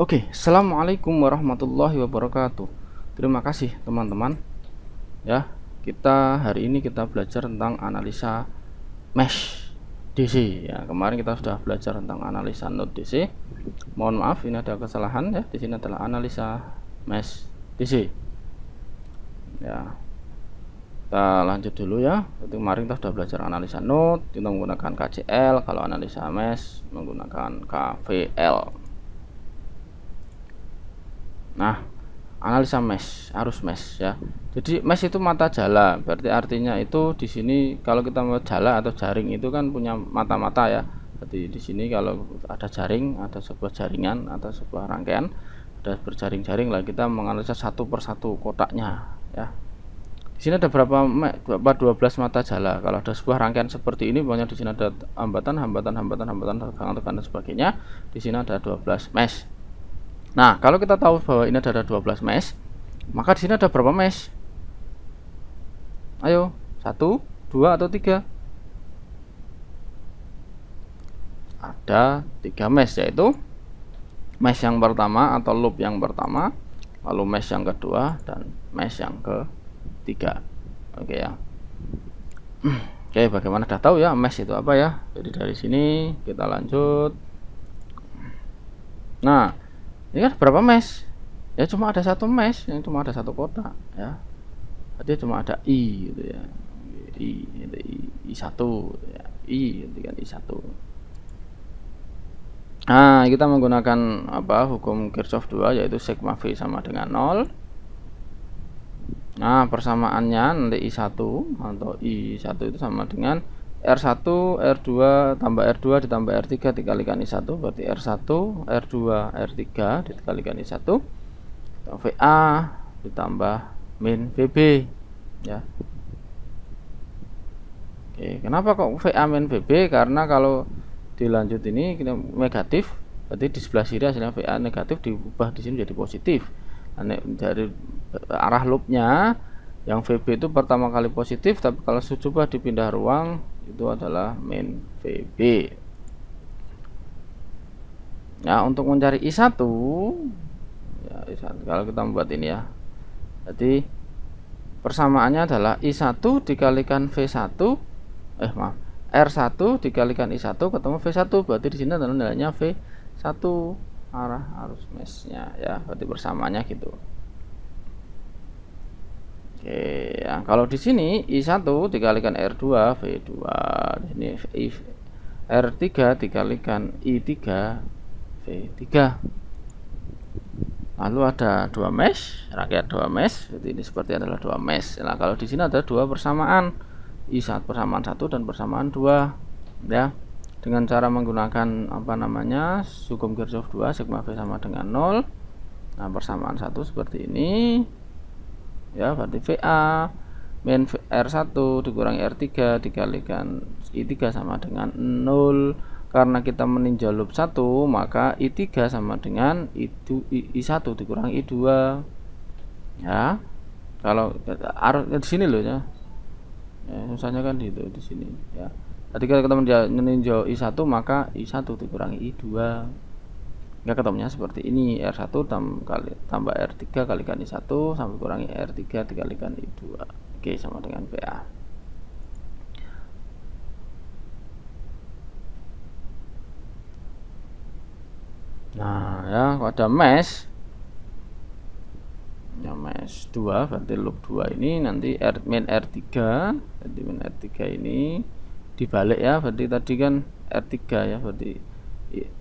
Oke, assalamualaikum warahmatullahi wabarakatuh. Terima kasih teman-teman. Ya, hari ini kita belajar tentang analisa mesh DC. Ya, kemarin kita sudah belajar tentang analisa node DC. Mohon maaf, ini ada kesalahan ya. Di sini adalah analisa mesh DC. Ya, kita lanjut dulu ya. Kemarin kita sudah belajar analisa node, kita menggunakan KCL. Kalau analisa mesh menggunakan KVL. Nah, analisa mesh, arus mesh ya. Jadi mesh itu mata jala, berarti artinya itu di sini kalau kita mau jala atau jaring itu kan punya mata-mata ya. Jadi di sini kalau ada jaring, ada sebuah jaringan atau sebuah rangkaian, ada berjaring-jaring lah, kita menganalisa satu persatu kotaknya ya. Di sini ada berapa 12 mata jala. Kalau ada sebuah rangkaian seperti ini, pokoknya di sini ada hambatan, tegangan dan sebagainya. Di sini ada 12 mesh. Nah, kalau kita tahu bahwa ini ada 12 mesh, maka di sini ada berapa mesh? Ayo, 1, 2 atau 3? Ada 3 mesh, yaitu mesh yang pertama atau loop yang pertama, lalu mesh yang kedua, dan mesh yang ketiga. Oke ya. Oke, bagaimana sudah tahu ya mesh itu apa ya? Jadi dari sini kita lanjut. Nah, ini kan berapa mesh? Ya cuma ada satu mesh, yang cuma ada satu kotak ya. Jadi cuma ada I gitu ya. I1 gitu ya. I gitu kan I1. Nah, kita menggunakan apa? Hukum Kirchhoff 2, yaitu sigma V sama dengan 0. Nah, persamaannya nanti I1 atau I1 itu sama dengan R1, R2 tambah R2 ditambah R3 dikalikan I1, berarti R1, R2, R3 dikalikan I1, VA ditambah min VB ya. Oke, kenapa kok VA min VB? Karena kalau dilanjut ini kita negatif, berarti di sebelah sini hasilnya VA negatif diubah di sini jadi positif. Nah, dari arah loopnya yang VB itu pertama kali positif, tapi kalau coba dipindah ruang itu adalah min VB ya. Untuk mencari I1 ya, I1 kalau kita membuat ini ya, jadi persamaannya adalah I1 dikalikan V1 R1 dikalikan I1 ketemu V1, berarti di sini adalah nilainya V1 arah arus meshnya ya, berarti persamaannya gitu. Oke, ya, kalau di sini I1 dikalikan R2 V2, di sini R3 dikalikan I3 V3. Lalu ada 2 mesh, rangkaian 2 mesh, jadi ini seperti adalah 2 mesh. Nah, kalau di sini ada 2 persamaan, I1 persamaan 1 dan persamaan 2 ya. Dengan cara menggunakan apa namanya? Hukum Kirchhoff 2, sigma V sama dengan 0. Nah, persamaan 1 seperti ini. Ya, berarti VA min R1 dikurangi R3 dikalikan I3 sama dengan 0. Karena kita meninjau loop 1, maka I3 sama dengan I1 dikurangi I2 ya. Kalau di sini loh ya, susahnya kan di sini ya. Tadi kalau kita meninjau I1, maka I1 dikurangi I2, nggak ketemunya seperti ini, R1 tambah R3 kalikan I1 sampai kurangi R3 dikalikan I2. Oke, sama dengan PA. Nah ya, pada mesh ya, mesh 2 berarti loop 2 ini nanti min R3, jadi min R3 ini dibalik ya, berarti tadi kan R3 ya, berarti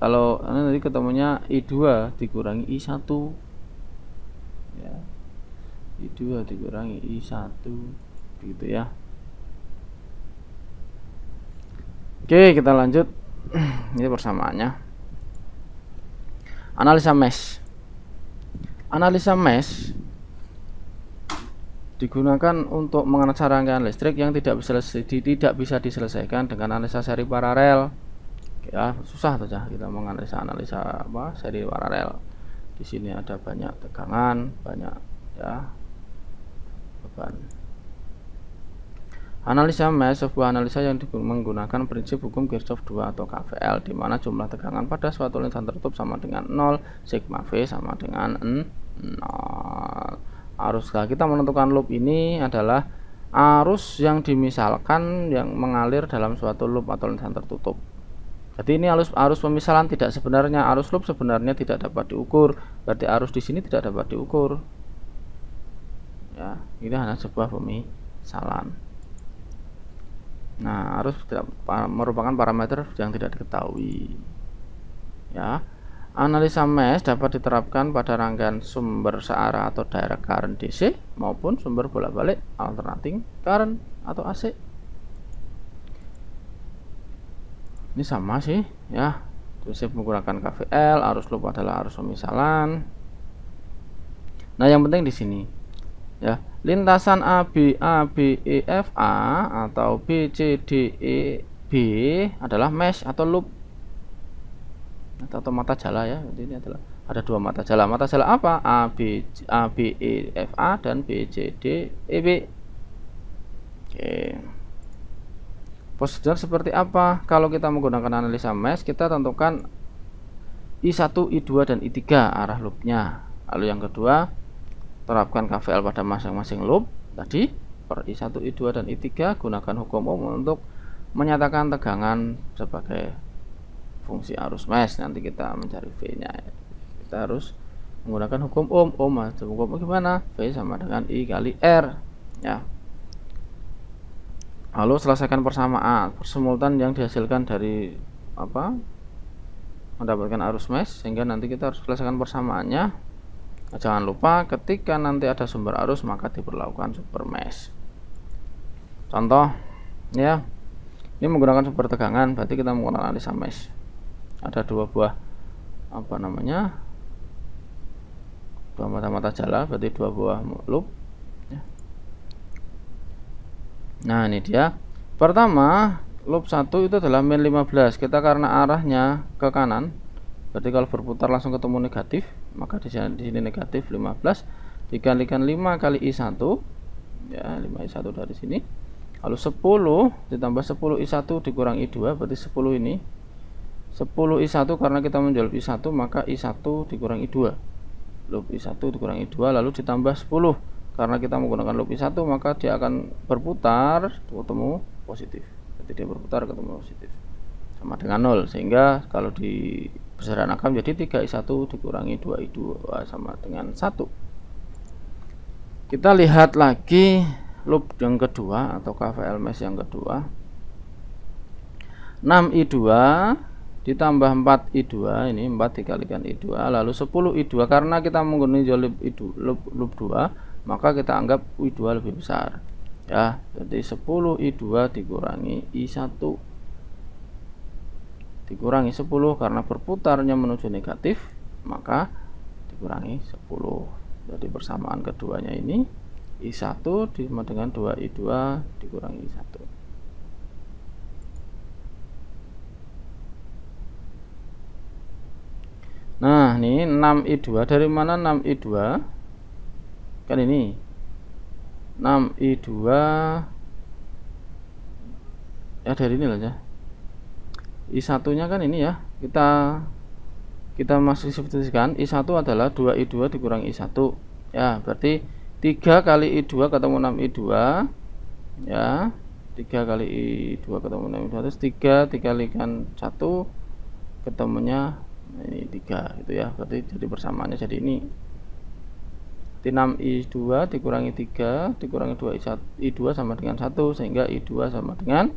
kalau nanti ketemunya I2 dikurangi I1 ya, I2 dikurangi I1 gitu ya. Oke, kita lanjut. Ini persamaannya. Analisa mesh. Analisa mesh digunakan untuk menganalisa rangkaian listrik yang tidak bisa diselesaikan dengan analisa seri paralel. Ya, susah saja kita menganalisa apa seri paralel. Di sini ada banyak tegangan, banyak ya beban. Analisa mesh, sebuah analisa yang menggunakan prinsip hukum Kirchhoff 2 atau KVL, di mana jumlah tegangan pada suatu lintasan tertutup sama dengan 0, sigma V sama dengan 0. Arus, kita menentukan loop ini adalah arus yang dimisalkan yang mengalir dalam suatu loop atau lintasan tertutup. Jadi ini arus pemisalan, tidak sebenarnya arus loop sebenarnya tidak dapat diukur, berarti arus di sini tidak dapat diukur. Ya, ini hanya sebuah pemisalan. Nah, arus merupakan parameter yang tidak diketahui. Ya, analisa mesh dapat diterapkan pada rangkaian sumber searah atau direct current DC maupun sumber bolak-balik alternating current atau AC. Ini sama sih, ya. Prinsip menggunakan KVL, arus loop adalah arus pemisalan. Nah, yang penting di sini, ya. Lintasan AB, ABEFA atau BCDEB adalah mesh atau loop atau mata jala, ya. Jadi ini adalah ada dua mata jala. Mata jala apa? ABEFA dan BCDEB. Oke. Prosedur seperti apa? Kalau kita menggunakan analisa mesh, kita tentukan I1, I2 dan I3 arah loopnya. Lalu yang kedua, terapkan KVL pada masing-masing loop tadi per I1, I2 dan I3, gunakan hukum Ohm untuk menyatakan tegangan sebagai fungsi arus mesh. Nanti kita mencari V nya, kita harus menggunakan hukum Ohm. Hukum gimana? V sama dengan I kali R, ya. Lalu selesaikan persamaan persimultan yang dihasilkan dari mendapatkan arus mesh, sehingga nanti kita harus selesaikan persamaannya. Jangan lupa ketika nanti ada sumber arus maka diberlakukan super mesh. Contoh, ya, ini menggunakan sumber tegangan, berarti kita menggunakan analisa mesh. Ada dua buah dua mata jala, berarti dua buah loop, ya. Nah, ini dia. Pertama, loop 1 itu adalah min 15. Kita karena arahnya ke kanan, berarti kalau berputar langsung ketemu negatif, maka di sini negatif 15 dikalikan 5 kali I1, ya, 5 I1 dari sini. Lalu 10 ditambah 10 I1 dikurang I2, berarti 10 ini 10 I1 karena kita menjual I1, maka I1 dikurang I2. Loop I1 dikurang I2 lalu ditambah 10 karena kita menggunakan loop I1, maka dia akan berputar ketemu positif. Jadi dia berputar ketemu positif sama dengan 0, sehingga kalau di sederhanakan jadi 3I1 dikurangi 2I2 sama dengan 1. Kita lihat lagi loop yang kedua atau KVL mesh yang kedua. 6I2 ditambah 4I2, ini 4 dikalikan I2, lalu 10I2 karena kita menggunakan loop 2, maka kita anggap I2 lebih besar, ya. Jadi 10I2 dikurangi I1 dikurangi 10 karena berputarnya menuju negatif, maka dikurangi 10. Jadi persamaan keduanya ini I1 sama dengan 2I2 dikurangi I1. Nah, ini 6I2. Dari mana 6I2? Kan ini 6I2, ya, dari ini lah, ya. I1 nya kan ini, ya, kita masih substitusikan. I1 adalah 2I2 dikurangi I1, ya, berarti 3 kali I2 ketemu 6I2, ya, 3 kali I2 ketemu 6I2 terus 3 dikalikan 1 ketemunya ini 3 gitu, ya. Berarti jadi persamaannya jadi ini 6I2 dikurangi 3 dikurangi 2I2 sama dengan 1, sehingga I2 sama dengan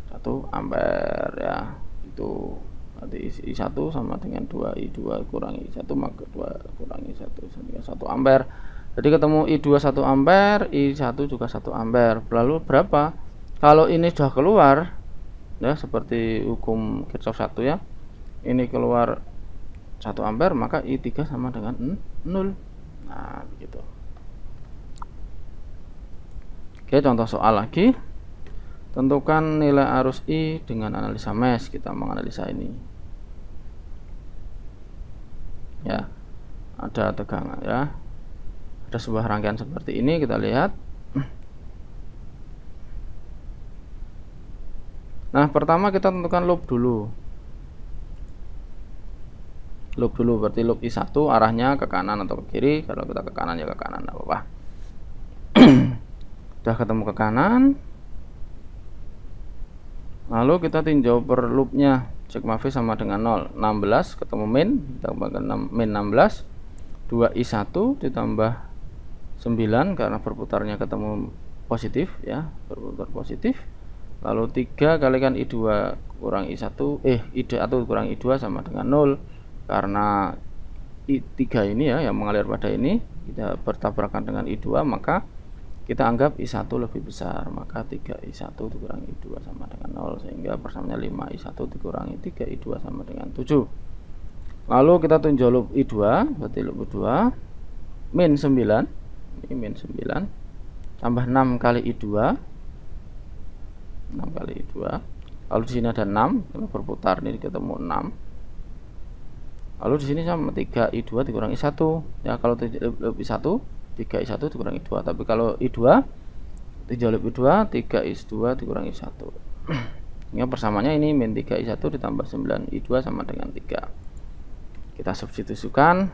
1 ampere, ya. Itu nanti I1 sama dengan 2I2 kurangi I1, maka 2 kurangi 1 sama dengan 1 ampere. Jadi ketemu I2 1 ampere, I1 juga 1 ampere. Lalu berapa? Kalau ini sudah keluar, ya, seperti hukum Kirchhoff 1, ya. Ini keluar 1 ampere, maka I3 sama dengan 0. Nah, begitu. Oke, contoh soal lagi. Tentukan nilai arus I dengan analisa mesh. Kita menganalisa ini, ya. Ada tegangan, ya. Ada sebuah rangkaian seperti ini, kita lihat. Nah, pertama kita tentukan loop dulu. Loop dulu berarti loop I1 arahnya ke kanan atau ke kiri. Kalau kita ke kanan ya ke kanan, enggak apa-apa. Sudah ketemu ke kanan. Lalu kita tinjau per loopnya. Sigma V sama dengan 0. 16 ketemu min, kita tambahkan min 16. 2I1 ditambah 9 karena berputarnya ketemu positif ya, berputar positif. Lalu 3 kalikan I2 kurang I1 I1 kurang I2 sama dengan 0 karena I3 ini ya yang mengalir pada ini kita bertabrakan dengan I2, maka kita anggap I1 lebih besar, maka 3I1 dikurangi I2 sama dengan 0 sehingga persamaannya 5I1 dikurangi 3I2 sama dengan 7. Lalu kita tinjau loop I2, berarti loop I2 min 9, ini min 9 tambah 6 kali I2, 6 kali I2. Lalu di sini ada 6, kalau berputar ini ketemu 6. Lalu di sini sama 3I2 dikurangi 1. Ya, kalau loop I1 3I1 dikurangi 2, tapi kalau I2 tinjau loop I2 3I2 dikurangi 1. Sehingga persamaannya ini min 3I1 ditambah 9I2 sama dengan 3. Kita substitusikan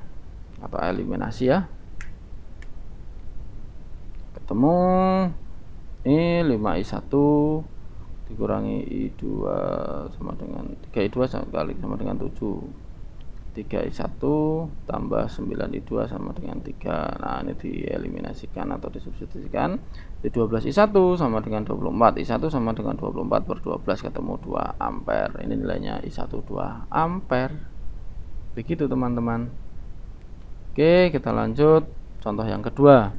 atau eliminasi ya. Ketemu ini 5I1 dikurangi I2 sama dengan 3I2 sama dengan 7. 3I1 tambah 9I2 sama dengan 3. Nah, ini dieliminasikan atau disubstitusikan. Di 12I1 sama dengan 24. I1 sama dengan 24 per 12 ketemu 2 ampere. Ini nilainya I1 2 ampere. Begitu teman-teman. Oke, kita lanjut contoh yang kedua.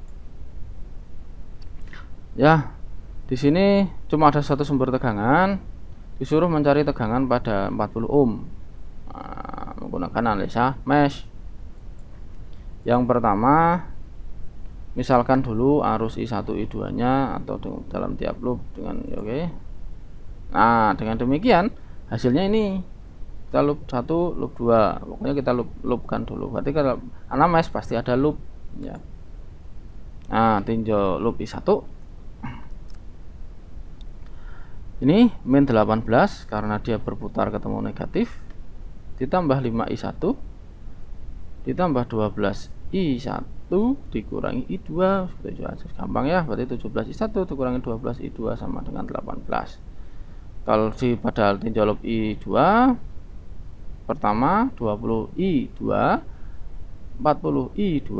Ya, di sini cuma ada satu sumber tegangan. Disuruh mencari tegangan pada 40 ohm. Nah, menggunakan analisa mesh. Yang pertama, misalkan dulu arus I1 I2 nya atau dalam tiap loop dengan oke. Nah, dengan demikian hasilnya ini kita loop 1 loop 2, pokoknya kita loopkan dulu. Berarti kalau karena mesh pasti ada loop ya. Nah, tinjau loop I1 ini min 18 karena dia berputar ketemu negatif, ditambah 5I1 ditambah 12I1 dikurangi I2, gampang ya, berarti 17I1 dikurangi 12I2 sama dengan 18. Kalau pada tinjau loop I2 pertama 20I2 40I2,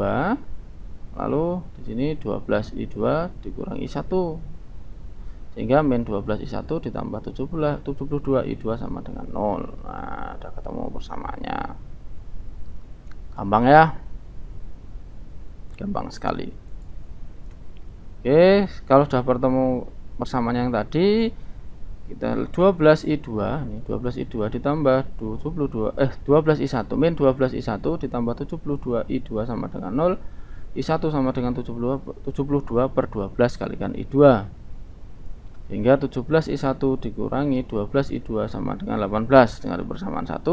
lalu di sini 12I2 dikurangi 1 sehingga min 12I1 ditambah 72I2 sama dengan 0. Nah, udah ketemu persamaannya. Gampang ya, gampang sekali. Oke, kalau sudah bertemu persamaan yang tadi, kita 12I2 ini 12I2 ditambah 12I1 min 12I1 ditambah 72I2 sama dengan 0. I1 sama dengan 72 per 12 kalikan I2, sehingga 17I1 dikurangi 12I2 sama dengan 18. Dengan persamaan 1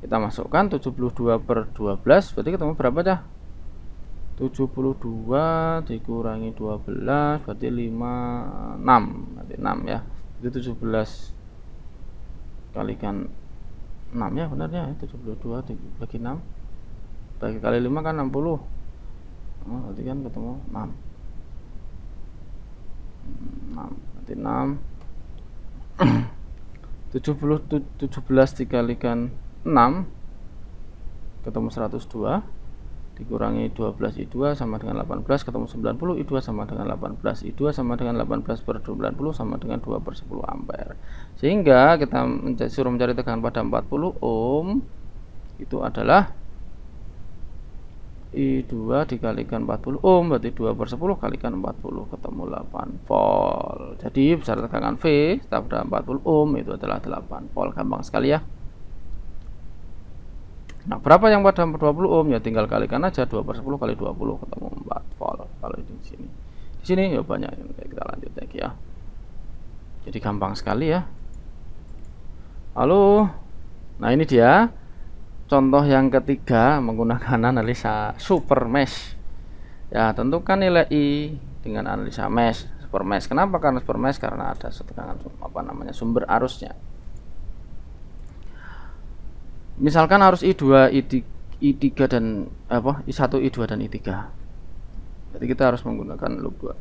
kita masukkan 72 per 12, berarti ketemu berapa cah? 72 dikurangi 12 berarti 6, berarti 6 ya. Itu 17 kalikan 6 ya, benar ya, 72 dibagi 6 bagi kali 5 kan 60. Berarti kan ketemu 6 berarti 6 17 dikalikan 6 ketemu 102 dikurangi 12I2 sama dengan 18 ketemu 90I2 sama dengan 18. I2 sama dengan 18 per 90 sama dengan 2 per 10 ampere. Sehingga kita suruh mencari tegangan pada 40 ohm itu adalah I2 dikalikan 40 ohm, berarti 2 per 10 kalikan 40 ketemu 8 volt. Jadi besar tegangan V pada 40 ohm itu adalah 8 volt. Gampang sekali ya. Nah, berapa yang pada 20 ohm ya tinggal kalikan aja 2 per 10 kali 20 ketemu 4 volt. Kalau di sini. Di sini ya banyak yang kita lanjut lagi ya. Jadi gampang sekali ya. Lalu nah ini dia contoh yang ketiga menggunakan analisa super mesh. Ya, tentukan nilai I dengan analisa mesh super mesh. Kenapa karena super mesh? Karena ada tegangan sumber arusnya. Misalkan arus I2, I3 dan I1, I2 dan I3. Jadi kita harus menggunakan loop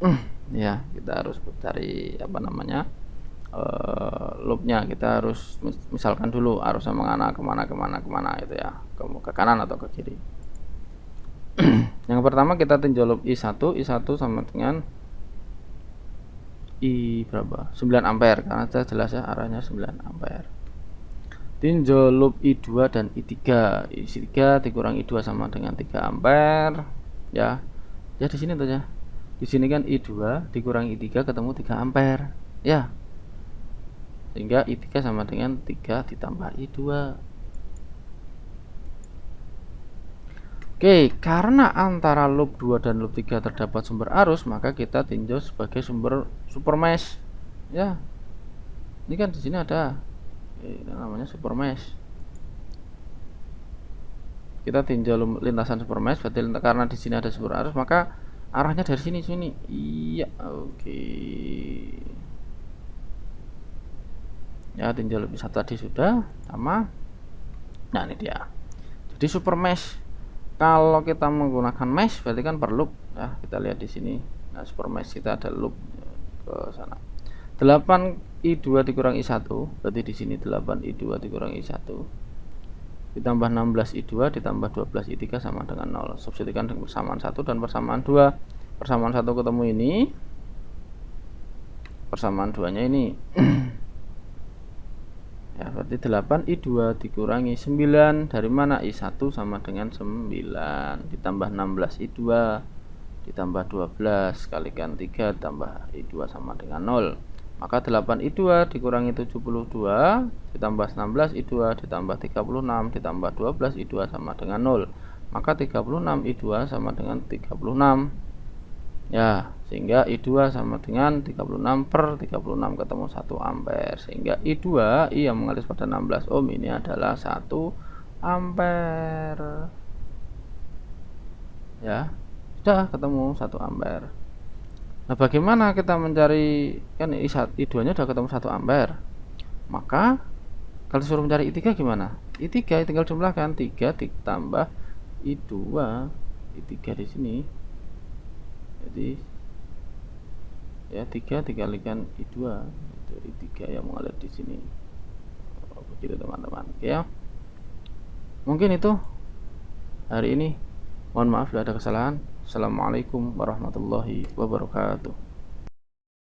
2. Ya, kita harus cari loopnya. Kita harus misalkan dulu arusnya kemana itu ya, ke kanan atau ke kiri. Yang pertama kita tinjau loop I1 sama dengan I berapa? 9 ampere, karena jelas ya arahnya 9 ampere. Tinjau loop I2 dan I3. I3 dikurang I2 sama dengan 3 ampere ya. Ya di sini saja. Di sini kan I2 dikurang I3 ketemu 3 ampere ya. Sehingga I3 sama dengan 3 ditambah I2. Oke, karena antara loop 2 dan loop 3 terdapat sumber arus, maka kita tinjau sebagai super mesh ya. Ini kan di sini ada namanya super mesh. Kita tinjau lintasan super mesh, berarti karena di sini ada sumber arus, maka arahnya dari sini. Iya, oke. Ya, tinjau loop 1 tadi sudah sama. Nah, ini dia. Jadi super mesh. Kalau kita menggunakan mesh berarti kan per loop ya. Kita lihat di sini. Nah, super mesh kita ada loop ke sana. 8 I2 dikurang I1, berarti di sini 8 I2 dikurang I1 ditambah 16 I2 ditambah 12 I3 sama dengan 0. Substitusikan dengan persamaan 1 dan persamaan 2. Persamaan 1 ketemu ini, persamaan 2 nya ini. Ya, berarti 8 I2 dikurangi 9 dari mana? I1 sama dengan 9 ditambah 16 I2 ditambah 12 kalikan 3 ditambah I2 sama dengan 0. Maka 8 I2 dikurangi 72 ditambah 16 I2 ditambah 36 ditambah 12 I2 sama dengan 0. Maka 36 I2 sama dengan 36 ya, sehingga I2 sama dengan 36 per 36 ketemu 1 ampere, sehingga I2 yang mengalir pada 16 ohm ini adalah 1 ampere ya. Sudah ketemu 1 ampere. Nah, bagaimana kita mencari, kan I2 nya sudah ketemu 1 ampere, maka kalau disuruh mencari I3 gimana? I3 tinggal jumlahkan 3 ditambah I2, I3 di sini, jadi ya 3 dikalikan I2 itu I3 yang mengalir di sini. Begitu teman-teman. Oke ya, mungkin itu hari ini. Mohon maaf bila ada kesalahan. Assalamualaikum warahmatullahi wabarakatuh.